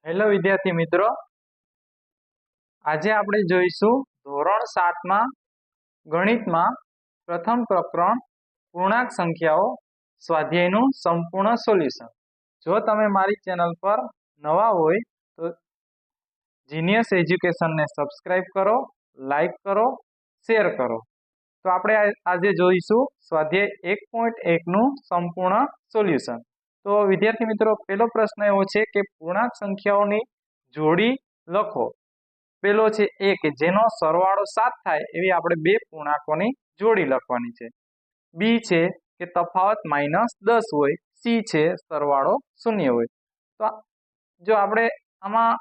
Hello વિદ્યાર્થી મિત્રો, આજે આપણે જોઈશું ધોરણ 7 માં ગણિતમાં પ્રથમ પ્રકરણ પૂર્ણાંક સંખ્યાઓ સ્વાધ્યાયનું સંપૂર્ણ સોલ્યુશન। જો તમે મારી ચેનલ પર નવા હોય તો જીનિયસ એજ્યુકેશનને સબસ્ક્રાઇબ કરો, લાઈક કરો, શેર કરો। તો આપણે આજે જોઈશું સ્વાધ્યાય 1.1 નું સંપૂર્ણ સોલ્યુશન। તો વિદ્યાર્થી મિત્રો, પહેલો પ્રશ્ન એવો છે કે પૂર્ણાંક સંખ્યાઓની જોડી લખો। પેલો છે એ કે જેનો સરવાળો 7 થાય એવી આપણે બે પૂર્ણાંકોની જોડી લખવાની છે। બી છે કે તફાવત -10 હોય। સી છે સરવાળો 0 હોય। તો જો આપણે આમાં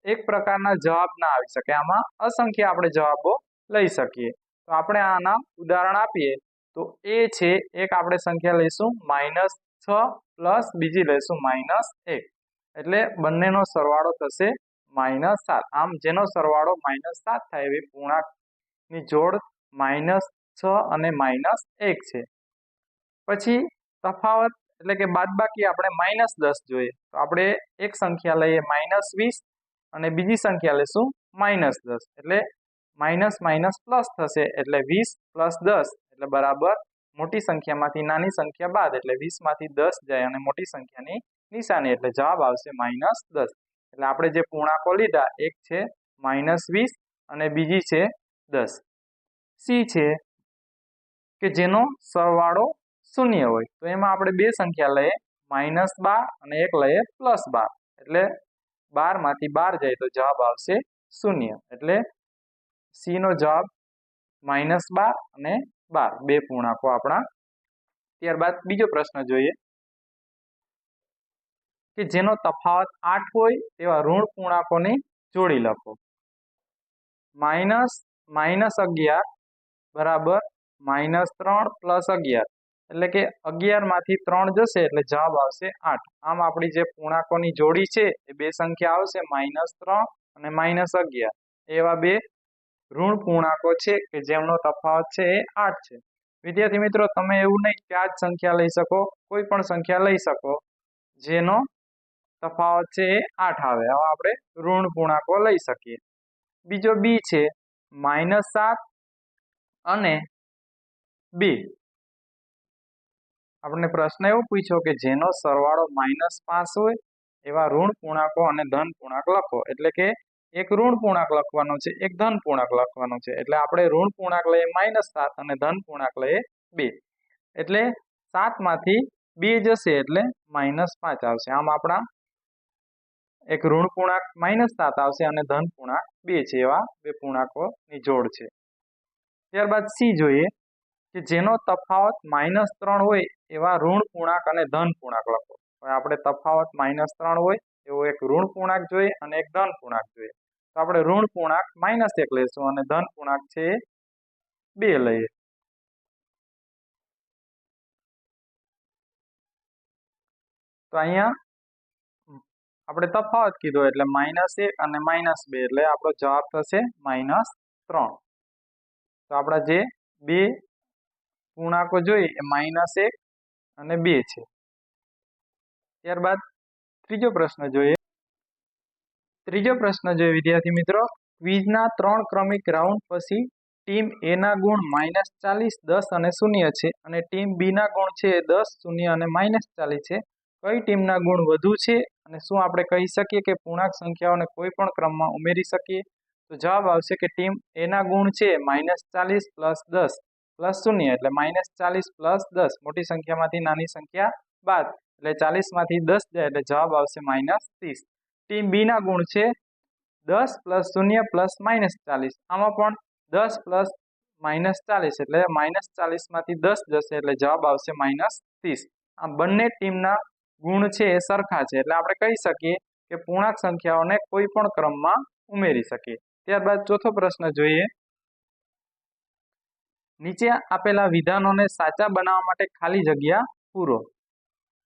એક પ્રકારના જવાબ ના આવી શકે, આમાં અસંખ્ય આપણે જવાબો લઈ શકીએ। તો આપણે આના ઉદાહરણ આપીએ તો એ છે એક આપણે સંખ્યા લઈશું -6 પ્લસ બીજી લઈશું -1, એટલે બંનેનો સરવાળો થશે -7। આમ જેનો સરવાળો -7 થાય એવી પૂર્ણાંકની જોડ -6 અને -1 છે। પછી તફાવત એટલે કે બાદબાકી આપણે -10 જોઈએ, તો આપણે એક સંખ્યા લઈએ -20 અને બીજી સંખ્યા લઈશું -10, એટલે માઇનસ માઇનસ પ્લસ થશે, એટલે 20 + 10 એટલે બરાબર મોટી સંખ્યામાંથી નાની સંખ્યા બાદ, એટલે 20 માંથી 10 જાય અને મોટી સંખ્યાની નિશાની, એટલે જવાબ આવશે -10। એટલે આપણે જે પૂર્ણાંકો લીધા, એક છે -20 અને બીજી છે 10। સી છે કે જેનો સરવાળો 0 હોય, તો એમાં આપણે બે સંખ્યા લઈએ -12 અને એક લઈએ +12, એટલે 12 માંથી 12 જાય તો જવાબ આવશે 0, એટલે સી નો જવાબ -12 અને 12 બે પૂર્ણાંકો આપણા। ત્યારબાદ બીજો પ્રશ્ન જોઈએ કે જેનો તફાવત 8 હોય તેવા ઋણ પૂર્ણાંકોની જોડી લખો। -11 બરાબર -3 + 11, એટલે કે 11 માંથી 3 જશે એટલે જવાબ આવશે 8। આમ આપણી જે પૂર્ણાંકોની જોડી છે એ બે સંખ્યા આવશે -3 અને -11, એવા બે ઋણ પૂર્ણાંકો છે કે જેમનો તફાવત છે એ 8 છે। વિદ્યાર્થી મિત્રો, તમે એવું નહીં કે આ જ સંખ્યા લઈ શકો, કોઈ પણ સંખ્યા લઈ શકો જેનો તફાવત છે એ 8 આવે, હવે આપણે ઋણ પૂર્ણાંકો લઈ શકીએ। બીજો બી છે -7 અને 2। આપણને પ્રશ્ન એવો પૂછ્યો કે જેનો સરવાળો -5 હોય એવા ઋણ પૂર્ણાંકો અને ધન પૂર્ણાંક લખો। એટલે કે એક ઋણ પૂર્ણાંક લખવાનો છે, એક ધન પૂર્ણાંક લખવાનો છે, એટલે આપણે ઋણ પૂર્ણાંક લઈએ -7 અને ધન પૂર્ણાંક લઈએ 2, એટલે 7 માંથી 2 જશે એટલે -5 આવશે। આમ આપણા એક ઋણ પૂર્ણાંક -7 આવશે અને ધન પૂર્ણાંક 2 છે, એવા બે પૂર્ણાંકોની જોડ છે। ત્યારબાદ સી જોઈએ કે જેનો તફાવત -3 હોય એવા ઋણ પૂર્ણાંક અને ધન પૂર્ણાંક લખો। હવે આપણે તફાવત -3 હોય એવો એક ઋણ પૂર્ણાંક જોઈએ અને એક ધન પૂર્ણાંક જોઈએ, તો આપણે ઋણ પૂર્ણાંક -1 લઈશું અને ધન પૂર્ણાંક છે 2 લઈએ। તો અહીંયા આપણે તફાવત કીધો એટલે -1 અને -2, એટલે આપણો જવાબ થશે -3। તો આપણા જે બે પૂર્ણાંકો જોઈએ એ -1 અને 2 છે। ત્યારબાદ ત્રીજો પ્રશ્ન જોઈએ। ત્રીજો પ્રશ્ન જોઈએ વિદ્યાર્થી મિત્રો, ક્વિઝના 3 ક્રમિક રાઉન્ડ પછી ટીમ એ ના ગુણ -40, 10 અને 0 છે અને ટીમ બી ના ગુણ છે 10, 0 અને -40 છે। કઈ ટીમના ગુણ વધુ છે અને શું આપણે કહી શકીએ કે પૂર્ણાંક સંખ્યાઓને કોઈ પણ ક્રમમાં ઉમેરી શકીએ? તો જવાબ આવશે કે ટીમ એ ના ગુણ છે -40 + 10 + 0, એટલે -40 + 10, મોટી સંખ્યામાંથી નાની સંખ્યા બાદ, એટલે 40 માંથી 10 જાય એટલે જવાબ આવશે -30। ટીમ બી ના ગુણ છે 10 + 0 + -40, આમાં પણ 10 + -40, એટલે -40 માંથી 10 જશે એટલે જવાબ આવશે -30। આ બંને ટીમના ગુણ છે એ સરખા છે, એટલે આપણે કહી શકીએ કે પૂર્ણાંક સંખ્યાઓને કોઈ પણ ક્રમમાં ઉમેરી શકીએ। ત્યારબાદ ચોથો પ્રશ્ન જોઈએ। નીચે આપેલા વિધાનોને સાચા બનાવવા માટે ખાલી જગ્યા પૂરો।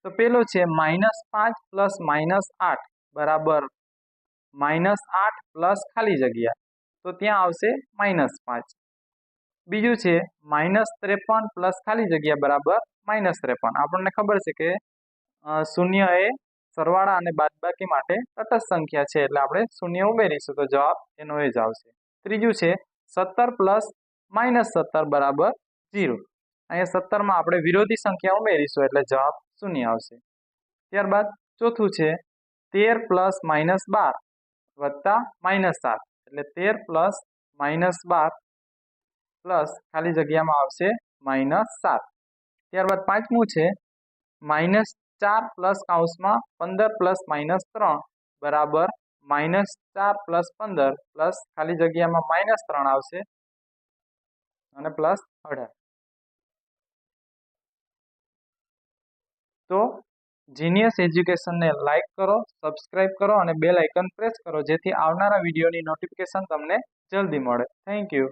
તો પેલો છે -5 + -8 બરાબર -8 પ્લસ ખાલી જગ્યા, તો ત્યાં આવશે -5। બીજું છે -53 + ખાલી જગ્યા બરાબર -53। આપણને ખબર છે કે 0 એ સરવાળા અને બાદબાકી માટે તટસ્થ સંખ્યા છે એટલે આપણે શૂન્ય ઉમેરીશું તો જવાબ એનો એ જ આવશે. ત્રીજું છે 17 પ્લસ -17 બરાબર 0. અહીંયા 17 માં આપણે વિરોધી સંખ્યા ઉમેરીશું એટલે જવાબ શૂન્ય આવશે. ત્યારબાદ ચોથું છે 13 પ્લસ -12 વત્તા -7 એટલે 13 પ્લસ -12 પ્લસ ખાલી જગ્યામાં આવશે -7. ત્યારબાદ પાંચમું છે -4 પ્લસ કૌંસમાં 15 પ્લસ -3 બરાબર -4 પ્લસ 15 પ્લસ ખાલી જગ્યામાં -3 આવશે અને પ્લસ 18. તો જીનિયસ એજ્યુકેશનને લાઈક કરો, સબસ્ક્રાઇબ કરો અને બેલ આઇકન પ્રેસ કરો જેથી આવનારા વિડીયોની નોટિફિકેશન તમને જલ્દી મળે. Thank you.